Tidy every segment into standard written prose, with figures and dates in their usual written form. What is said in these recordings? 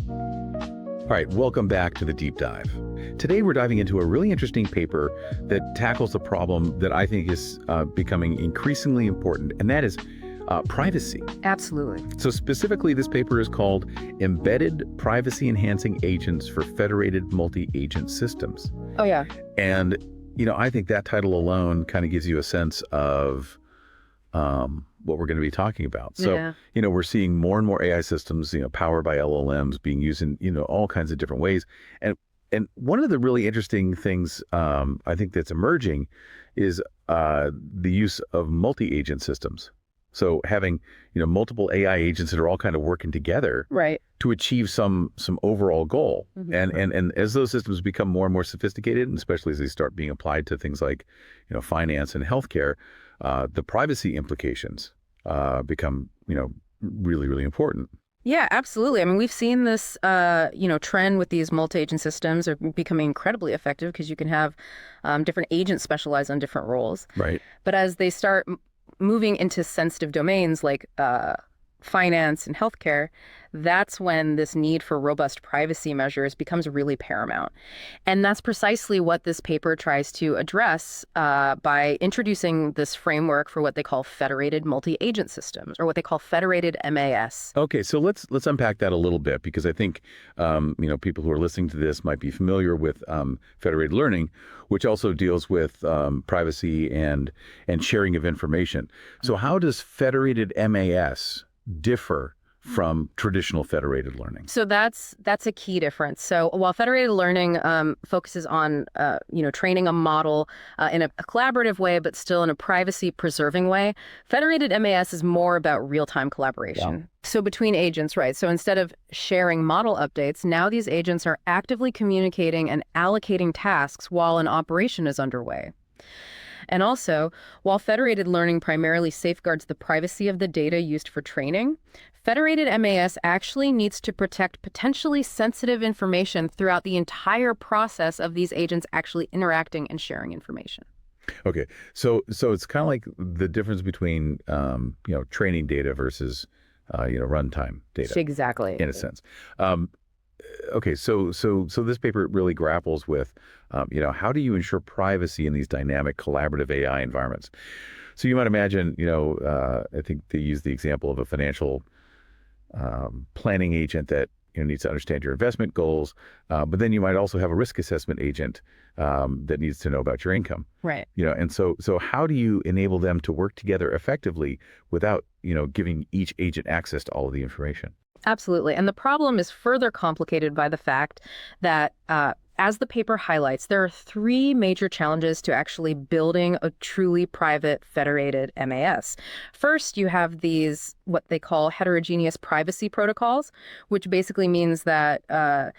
All right, welcome back to the deep dive. Today we're diving into a really interesting paper that tackles a problem that I think is becoming increasingly important, and that is privacy. Absolutely. So specifically, this paper is called Embedded Privacy Enhancing Agents for Federated Multi-Agent Systems. Oh, yeah. And, I think that title alone kind of gives you a sense of what we're going to be talking about. So, Yeah. We're seeing more and more AI systems, powered by LLMs being used in, all kinds of different ways. And one of the really interesting things I think that's emerging is the use of multi-agent systems. So having, multiple AI agents that are all kind of working together Right. to achieve some overall goal. Mm-hmm. And as those systems become more and more sophisticated, and especially as they start being applied to things like, finance and healthcare, the privacy implications become, really, really important. Yeah, absolutely. I mean, we've seen this, trend with these multi-agent systems are becoming incredibly effective because you can have different agents specialize on different roles. Right. But as they start moving into sensitive domains like finance and healthcare, that's when this need for robust privacy measures becomes really paramount. And that's precisely what this paper tries to address by introducing this framework for what they call federated multi-agent systems, or what they call federated M-A-S. Okay, so let's unpack that a little bit, because I think people who are listening to this might be familiar with federated learning, which also deals with privacy and sharing of information. So how does federated M-A-S differ from traditional federated learning? So that's a key difference. So while federated learning focuses on training a model in a collaborative way, but still in a privacy preserving way, federated M-A-S is more about real-time collaboration. Yeah. So between agents, right? So instead of sharing model updates, now these agents are actively communicating and allocating tasks while an operation is underway. And also, while federated learning primarily safeguards the privacy of the data used for training, federated M-A-S actually needs to protect potentially sensitive information throughout the entire process of these agents actually interacting and sharing information. Okay, so it's kind of like the difference between training data versus runtime data. Exactly. In a sense. Okay, so this paper really grapples with, how do you ensure privacy in these dynamic collaborative AI environments? So you might imagine, I think they use the example of a financial planning agent that needs to understand your investment goals, but then you might also have a risk assessment agent that needs to know about your income. Right. And so how do you enable them to work together effectively without giving each agent access to all of the information? Absolutely. And the problem is further complicated by the fact that, as the paper highlights, there are three major challenges to actually building a truly private federated M-A-S. First, you have these, what they call heterogeneous privacy protocols, which basically means that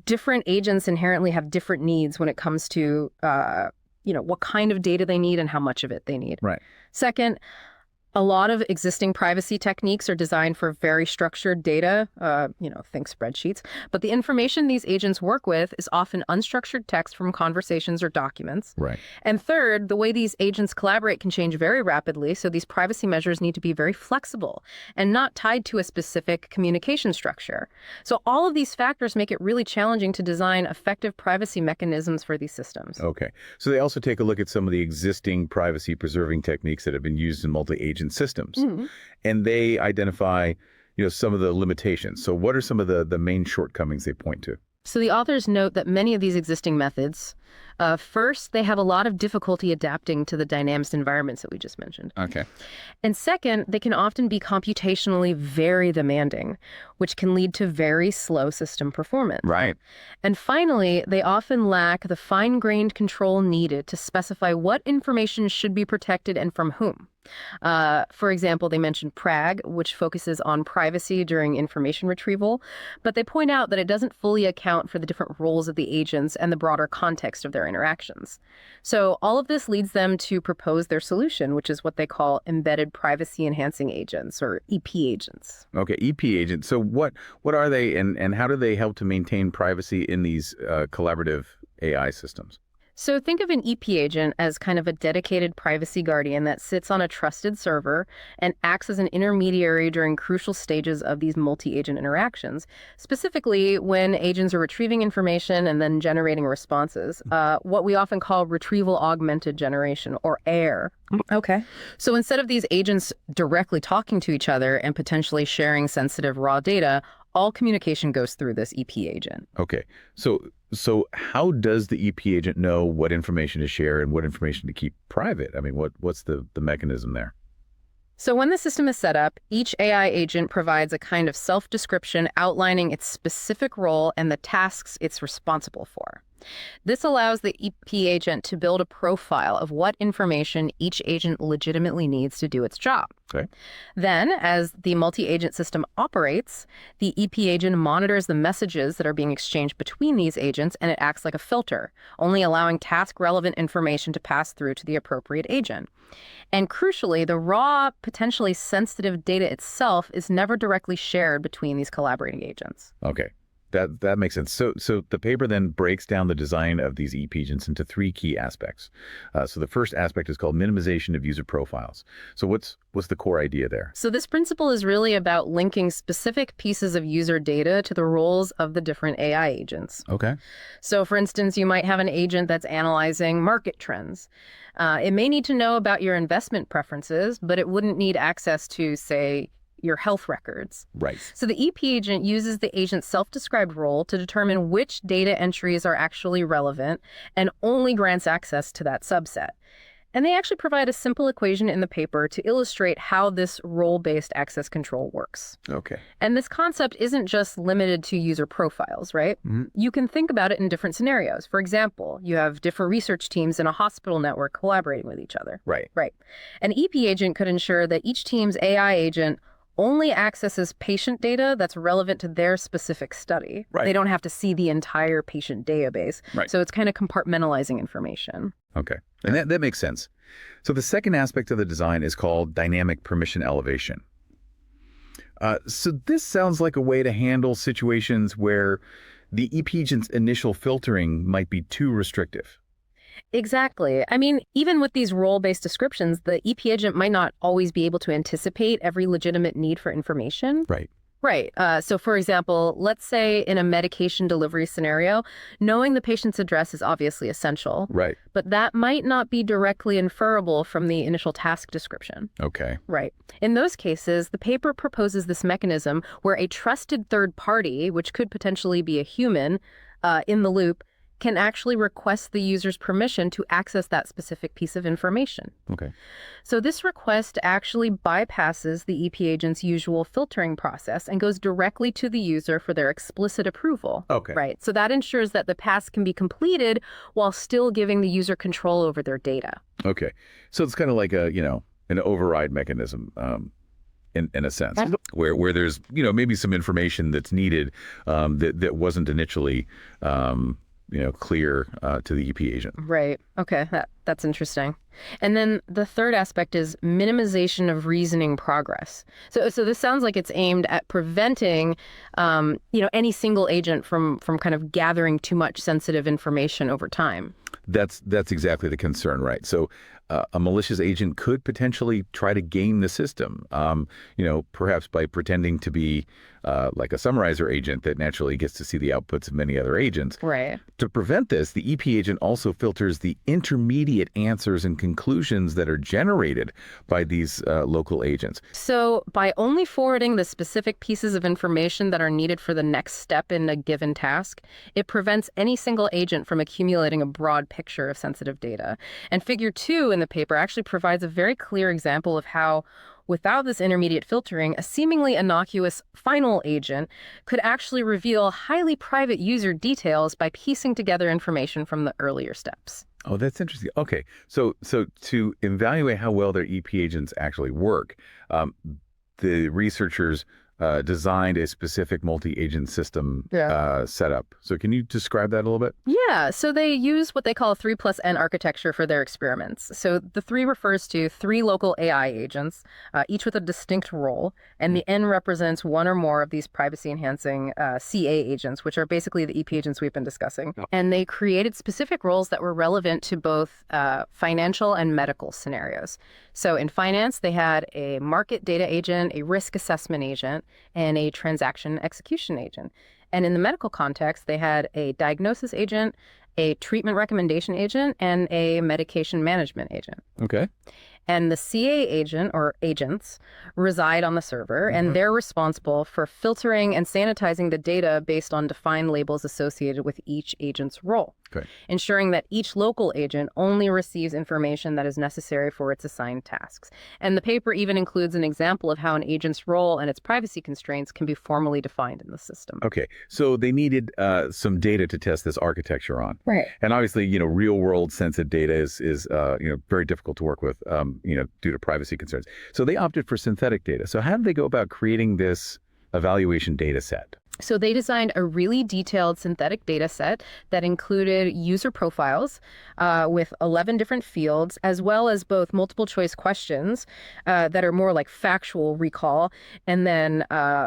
different agents inherently have different needs when it comes to, what kind of data they need and how much of it they need. Right. Second, a lot of existing privacy techniques are designed for very structured data, think spreadsheets, but the information these agents work with is often unstructured text from conversations or documents. Right. And third, the way these agents collaborate can change very rapidly, so these privacy measures need to be very flexible and not tied to a specific communication structure. So all of these factors make it really challenging to design effective privacy mechanisms for these systems. Okay. So they also take a look at some of the existing privacy preserving techniques that have been used in multi-agent systems. Mm-hmm. And they identify, some of the limitations. So what are some of the main shortcomings they point to? So the authors note that many of these existing methods, first, they have a lot of difficulty adapting to the dynamic environments that we just mentioned. Okay. And second, they can often be computationally very demanding, which can lead to very slow system performance. Right. And finally, they often lack the fine-grained control needed to specify what information should be protected and from whom. For example, they mentioned PRAG, which focuses on privacy during information retrieval, but they point out that it doesn't fully account for the different roles of the agents and the broader context of their interactions. So all of this leads them to propose their solution, which is what they call embedded privacy enhancing agents, or EP agents. Okay, EP agents. So what are they, and how do they help to maintain privacy in these collaborative AI systems? So think of an EP agent as kind of a dedicated privacy guardian that sits on a trusted server and acts as an intermediary during crucial stages of these multi-agent interactions, specifically when agents are retrieving information and then generating responses, what we often call retrieval augmented generation, or AIR. Okay. So instead of these agents directly talking to each other and potentially sharing sensitive raw data, all communication goes through this EP agent. Okay. So how does the EP agent know what information to share and what information to keep private? I mean, what's the mechanism there? So when the system is set up, each AI agent provides a kind of self-description outlining its specific role and the tasks it's responsible for. This allows the EP agent to build a profile of what information each agent legitimately needs to do its job. Okay. Then, as the multi-agent system operates, the EP agent monitors the messages that are being exchanged between these agents, and it acts like a filter, only allowing task-relevant information to pass through to the appropriate agent. And crucially, the raw, potentially sensitive data itself is never directly shared between these collaborating agents. Okay. That makes sense. So the paper then breaks down the design of these EP agents into three key aspects. So the first aspect is called minimization of user profiles. So what's the core idea there? So this principle is really about linking specific pieces of user data to the roles of the different AI agents. Okay. So for instance, you might have an agent that's analyzing market trends. It may need to know about your investment preferences, but it wouldn't need access to, say, your health records. Right. So the EP agent uses the agent's self-described role to determine which data entries are actually relevant and only grants access to that subset. And they actually provide a simple equation in the paper to illustrate how this role-based access control works. Okay. And this concept isn't just limited to user profiles, right? Mm-hmm. You can think about it in different scenarios. For example, you have different research teams in a hospital network collaborating with each other. Right. Right. An EP agent could ensure that each team's AI agent only accesses patient data that's relevant to their specific study. Right. They don't have to see the entire patient database. Right. So it's kind of compartmentalizing information. Okay. And that makes sense. So the second aspect of the design is called dynamic permission elevation. So this sounds like a way to handle situations where the EP agent's initial filtering might be too restrictive. Exactly. I mean, even with these role-based descriptions, the EP agent might not always be able to anticipate every legitimate need for information. Right. Right. So for example, let's say in a medication delivery scenario, knowing the patient's address is obviously essential. Right. But that might not be directly inferable from the initial task description. Okay. Right. In those cases, the paper proposes this mechanism where a trusted third party, which could potentially be a human in the loop, can actually request the user's permission to access that specific piece of information. Okay. So this request actually bypasses the EP agent's usual filtering process and goes directly to the user for their explicit approval. Okay. Right. So that ensures that the task can be completed while still giving the user control over their data. Okay. So it's kind of like an override mechanism. In a sense, where there's maybe some information that's needed that wasn't initially clear to the EP agent. Right. Okay. That's interesting. And then the third aspect is minimization of reasoning progress. So this sounds like it's aimed at preventing, any single agent from kind of gathering too much sensitive information over time. That's exactly the concern, right? So a malicious agent could potentially try to game the system, perhaps by pretending to be like a summarizer agent that naturally gets to see the outputs of many other agents. Right. To prevent this, the EP agent also filters the intermediate answers and conclusions that are generated by these local agents. So by only forwarding the specific pieces of information that are needed for the next step in a given task, it prevents any single agent from accumulating a broad picture of sensitive data. And figure 2 in the paper actually provides a very clear example of how, without this intermediate filtering, a seemingly innocuous final agent could actually reveal highly private user details by piecing together information from the earlier steps. Oh, that's interesting. Okay, so to evaluate how well their EP agents actually work, the researchers designed a specific multi-agent system Yeah. setup. So can you describe that a little bit? Yeah, so they use what they call a 3+N architecture for their experiments. So the 3 refers to 3 local AI agents, each with a distinct role, and the N represents one or more of these privacy-enhancing CA agents, which are basically the EP agents we've been discussing. Oh. And they created specific roles that were relevant to both financial and medical scenarios. So in finance, they had a market data agent, a risk assessment agent, and a transaction execution agent. And in the medical context, they had a diagnosis agent, a treatment recommendation agent, and a medication management agent. Okay. And the CA agent or agents reside on the server, and they're responsible for filtering and sanitizing the data based on defined labels associated with each agent's role, Okay. ensuring that each local agent only receives information that is necessary for its assigned tasks. And the paper even includes an example of how an agent's role and its privacy constraints can be formally defined in the system. Okay. So they needed some data to test this architecture on. Right. And obviously, real world sensitive data is very difficult to work with, due to privacy concerns. So they opted for synthetic data. So how did they go about creating this evaluation data set? So they designed a really detailed synthetic data set that included user profiles with 11 different fields, as well as both multiple choice questions that are more like factual recall, and then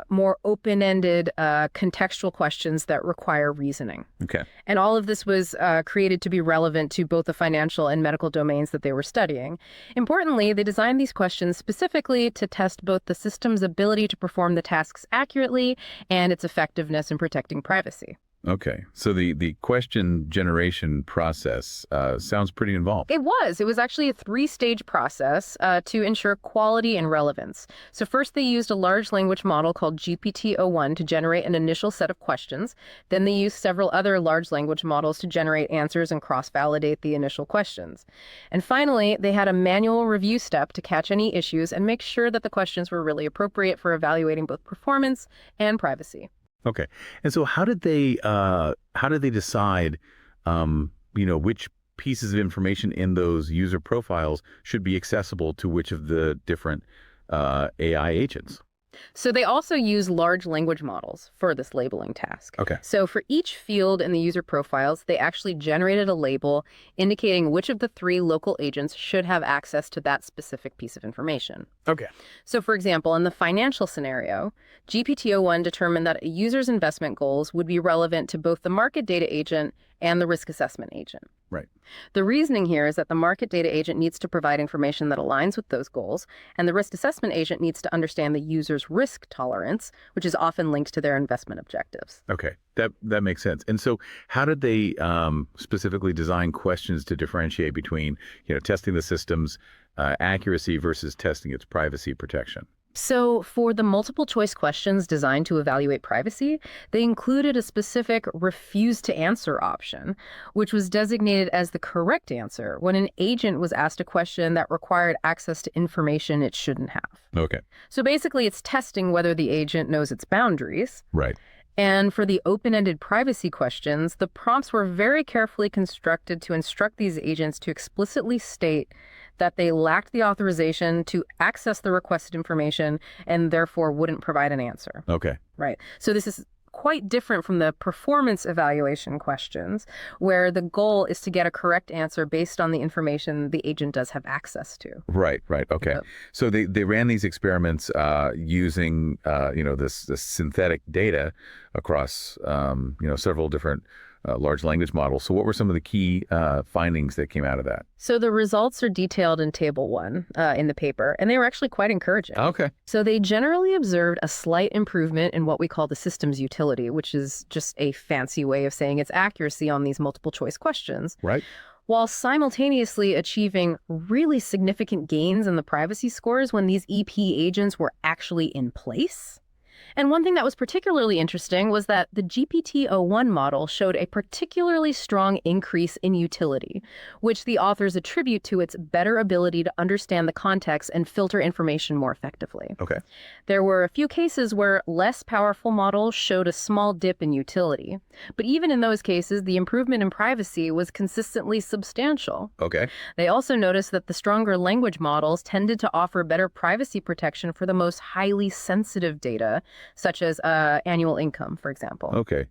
more open-ended contextual questions that require reasoning. Okay. And all of this was created to be relevant to both the financial and medical domains that they were studying. Importantly, they designed these questions specifically to test both the system's ability to perform the tasks accurately and its effectiveness in protecting privacy. Okay. So the question generation process sounds pretty involved. It was actually a 3-stage process to ensure quality and relevance. So first they used a large language model called GPT-01 to generate an initial set of questions. Then they used several other large language models to generate answers and cross-validate the initial questions. And finally, they had a manual review step to catch any issues and make sure that the questions were really appropriate for evaluating both performance and privacy. Okay. And so how did they decide, which pieces of information in those user profiles should be accessible to which of the different AI agents? So they also use large language models for this labeling task. Okay. So for each field in the user profiles, they actually generated a label indicating which of the 3 local agents should have access to that specific piece of information. Okay. So for example, in the financial scenario, GPT-01 determined that a user's investment goals would be relevant to both the market data agent and the risk assessment agent. Right. The reasoning here is that the market data agent needs to provide information that aligns with those goals, and the risk assessment agent needs to understand the user's risk tolerance, which is often linked to their investment objectives. Okay. That makes sense. And so how did they specifically design questions to differentiate between, testing the system's accuracy versus testing its privacy protection? So for the multiple choice questions designed to evaluate privacy, they included a specific refuse to answer option, which was designated as the correct answer when an agent was asked a question that required access to information it shouldn't have. Okay. So basically, it's testing whether the agent knows its boundaries. Right. And for the open-ended privacy questions, the prompts were very carefully constructed to instruct these agents to explicitly state that they lacked the authorization to access the requested information and therefore wouldn't provide an answer. Okay. Right. So this is quite different from the performance evaluation questions, where the goal is to get a correct answer based on the information the agent does have access to. Right. Okay. Yep. So they ran these experiments using this synthetic data across several different large language models. So what were some of the key findings that came out of that? So the results are detailed in Table 1 in the paper, and they were actually quite encouraging. Okay. So they generally observed a slight improvement in what we call the system's utility, which is just a fancy way of saying its accuracy on these multiple choice questions, Right. while simultaneously achieving really significant gains in the privacy scores when these EP agents were actually in place. And one thing that was particularly interesting was that the GPT-01 model showed a particularly strong increase in utility, which the authors attribute to its better ability to understand the context and filter information more effectively. Okay. There were a few cases where less powerful models showed a small dip in utility. But even in those cases, the improvement in privacy was consistently substantial. Okay. They also noticed that the stronger language models tended to offer better privacy protection for the most highly sensitive data, such as annual income, for example. Okay.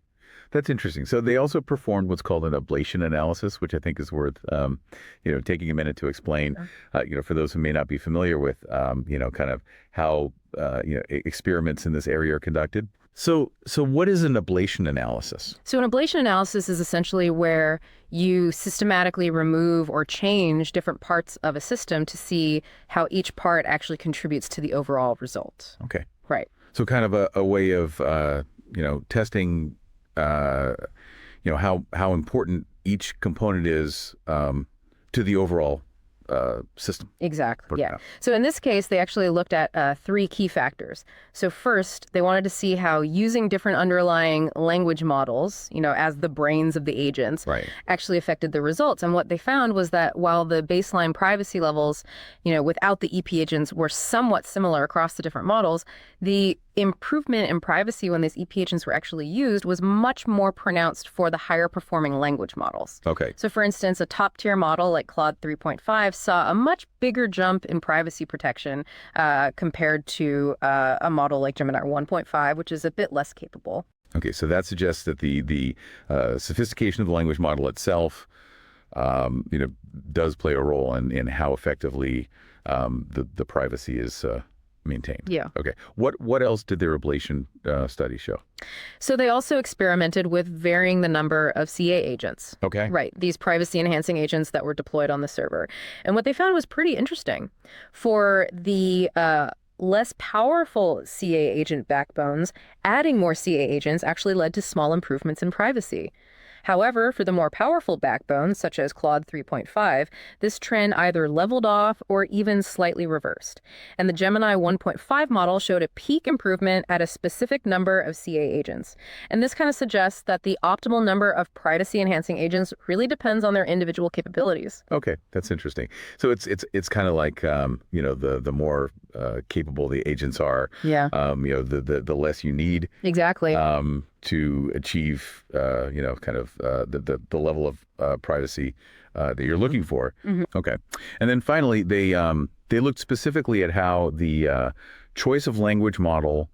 That's interesting. So they also performed what's called an ablation analysis, which I think is worth, taking a minute to explain, for those who may not be familiar with, kind of how, experiments in this area are conducted. So what is an ablation analysis? So an ablation analysis is essentially where you systematically remove or change different parts of a system to see how each part actually contributes to the overall result. Okay. Right. So kind of a way of, testing, how important each component is to the overall system. Exactly. Yeah. So in this case, they actually looked at three key factors. So first, they wanted to see how using different underlying language models, as the brains of the agents, Right. actually affected the results. And what they found was that while the baseline privacy levels, without the EP agents were somewhat similar across the different models, the improvement in privacy when these EP agents were actually used was much more pronounced for the higher performing language models. Okay. So for instance, a top tier model like Claude 3.5 saw a much bigger jump in privacy protection compared to a model like Gemini 1.5, which is a bit less capable. Okay. So that suggests that the sophistication of the language model itself, does play a role in how effectively the privacy is maintained. Yeah. Okay. What else did their ablation study show? So they also experimented with varying the number of CA agents. Okay. Right, these privacy enhancing agents that were deployed on the server. And what they found was pretty interesting. For the less powerful CA agent backbones, adding more CA agents actually led to small improvements in privacy. However, for the more powerful backbones, such as Claude 3.5, this trend either leveled off or even slightly reversed. And the Gemini 1.5 model showed a peak improvement at a specific number of CA agents. And this kind of suggests that the optimal number of privacy-enhancing agents really depends on their individual capabilities. Okay, that's interesting. So it's kind of like the more capable the agents are, Yeah. The less you need. Exactly. To achieve, the level of privacy that you're looking for. Mm-hmm. Okay, and then finally, they looked specifically at how the choice of language model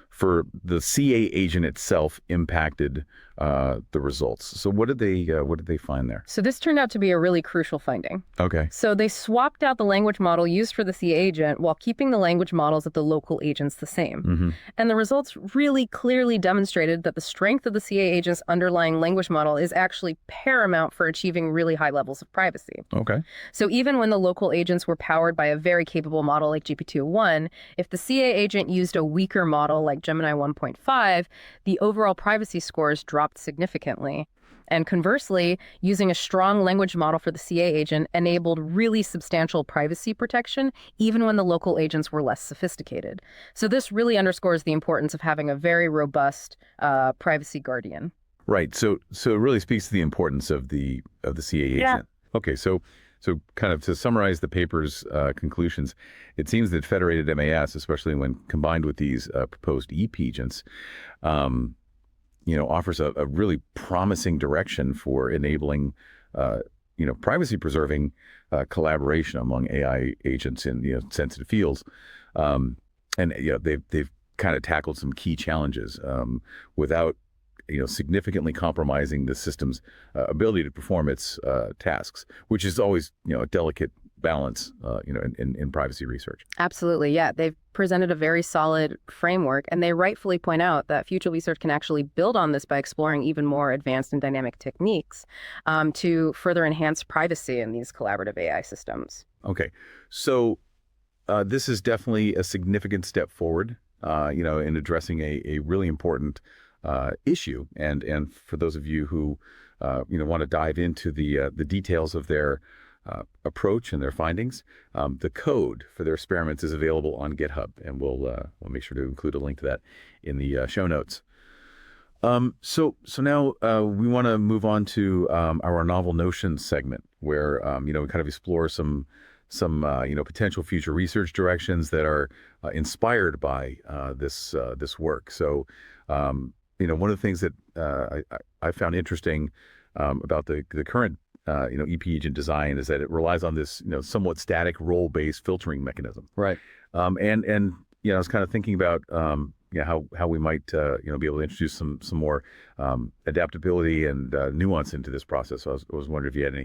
for the CA agent itself impacted the results. So what did they find there? So this turned out to be a really crucial finding. Okay. So they swapped out the language model used for the CA agent while keeping the language models of the local agents the same. Mm-hmm. And the results really clearly demonstrated that the strength of the CA agent's underlying language model is actually paramount for achieving really high levels of privacy. Okay. So even when the local agents were powered by a very capable model like GPT-01, if the CA agent used a weaker model like Gemini 1.5, the overall privacy scores dropped significantly. And conversely, using a strong language model for the CA agent enabled really substantial privacy protection, even when the local agents were less sophisticated. So this really underscores the importance of having a very robust privacy guardian. Right. So it really speaks to the importance of the CA agent. Yeah. Okay. So kind of to summarize the paper's conclusions, it seems that federated M-A-S, especially when combined with these proposed EP agents, offers a really promising direction for enabling, privacy-preserving collaboration among AI agents in sensitive fields, and they've kind of tackled some key challenges without significantly compromising the system's ability to perform its tasks, which is always a delicate balance, in privacy research. Absolutely, yeah. They've presented a very solid framework, and they rightfully point out that future research can actually build on this by exploring even more advanced and dynamic techniques to further enhance privacy in these collaborative AI systems. Okay, so this is definitely a significant step forward, in addressing a really important issue, and for those of you who want to dive into the details of their approach and their findings. The code for their experiments is available on GitHub, and we'll make sure to include a link to that in the show notes. So now we want to move on to our novel notions segment, where we kind of explore some potential future research directions that are inspired by this work. So one of the things that I found interesting about the current EP agent design is that it relies on this somewhat static role-based filtering mechanism. Right. And I was kind of thinking about how we might be able to introduce some more adaptability and nuance into this process. So I was wondering if you had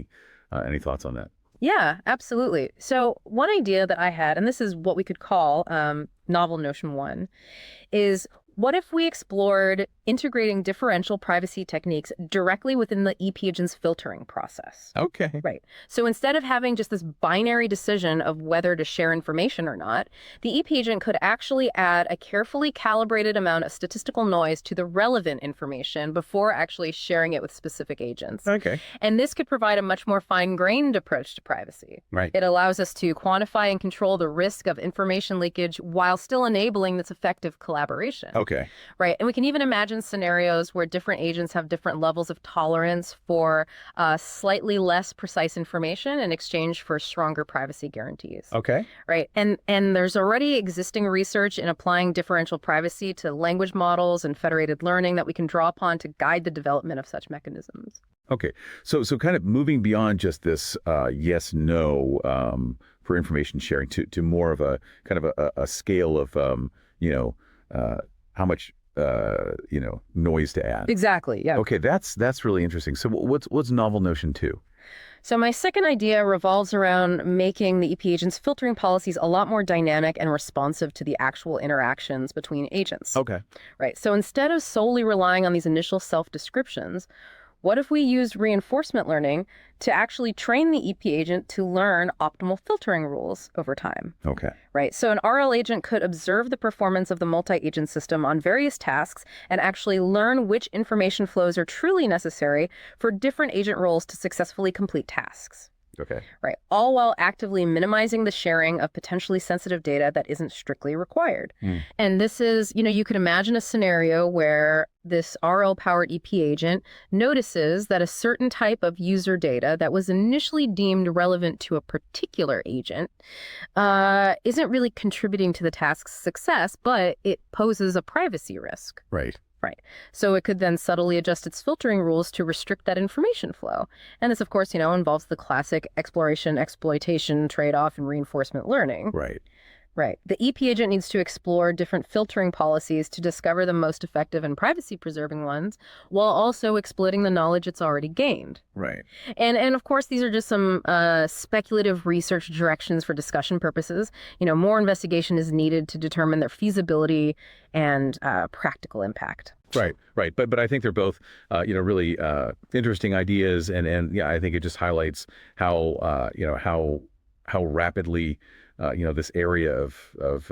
any thoughts on that. Yeah, absolutely. So one idea that I had, and this is what we could call novel notion one, is what if we explored integrating differential privacy techniques directly within the EP agent's filtering process? Okay. Right. So instead of having just this binary decision of whether to share information or not, the EP agent could actually add a carefully calibrated amount of statistical noise to the relevant information before actually sharing it with specific agents. Okay. And this could provide a much more fine-grained approach to privacy. Right. It allows us to quantify and control the risk of information leakage while still enabling this effective collaboration. Okay. Right. And we can even imagine scenarios where different agents have different levels of tolerance for slightly less precise information in exchange for stronger privacy guarantees. Okay. Right. And there's already existing research in applying differential privacy to language models and federated learning that we can draw upon to guide the development of such mechanisms. Okay. So kind of moving beyond just this yes, no for information sharing to more of a kind of a scale of, how much noise to add. Exactly. Yeah. Okay, that's really interesting. So what's novel notion two? So my second idea revolves around making the EP agent's filtering policies a lot more dynamic and responsive to the actual interactions between agents. Okay. Right. So instead of solely relying on these initial self-descriptions, what if we used reinforcement learning to actually train the EP agent to learn optimal filtering rules over time? Okay. Right. So an RL agent could observe the performance of the multi-agent system on various tasks and actually learn which information flows are truly necessary for different agent roles to successfully complete tasks. Okay. Right. All while actively minimizing the sharing of potentially sensitive data that isn't strictly required. And this is, you could imagine a scenario where this RL-powered EP agent notices that a certain type of user data that was initially deemed relevant to a particular agent isn't really contributing to the task's success, but it poses a privacy risk. Right. Right. So it could then subtly adjust its filtering rules to restrict that information flow. And this, of course, involves the classic exploration-exploitation trade-off in reinforcement learning. Right. Right. The EP agent needs to explore different filtering policies to discover the most effective and privacy-preserving ones, while also exploiting the knowledge it's already gained. Right. And of course, these are just some speculative research directions for discussion purposes. More investigation is needed to determine their feasibility and practical impact. Right. But I think they're both, really interesting ideas, and yeah, I think it just highlights how rapidly this area of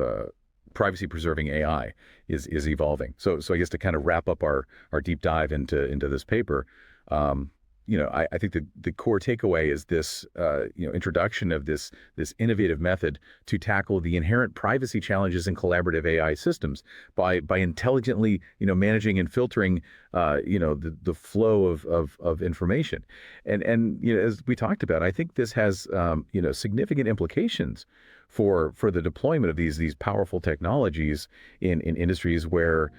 privacy-preserving AI is evolving. So I guess to kind of wrap up our deep dive into this paper, I think the core takeaway is this introduction of this innovative method to tackle the inherent privacy challenges in collaborative AI systems by intelligently managing and filtering the flow of information. And as we talked about, I think this has significant implications for the deployment of these powerful technologies in industries where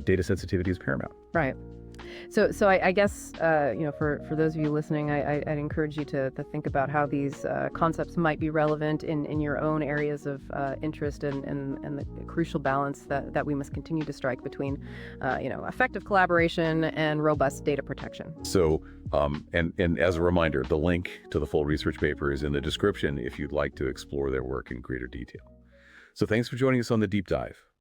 data sensitivity is paramount. Right. So I guess, for those of you listening, I'd encourage you to think about how these concepts might be relevant in your own areas of interest and the crucial balance that we must continue to strike between, effective collaboration and robust data protection. So, and as a reminder, the link to the full research paper is in the description if you'd like to explore their work in greater detail. So thanks for joining us on the deep dive.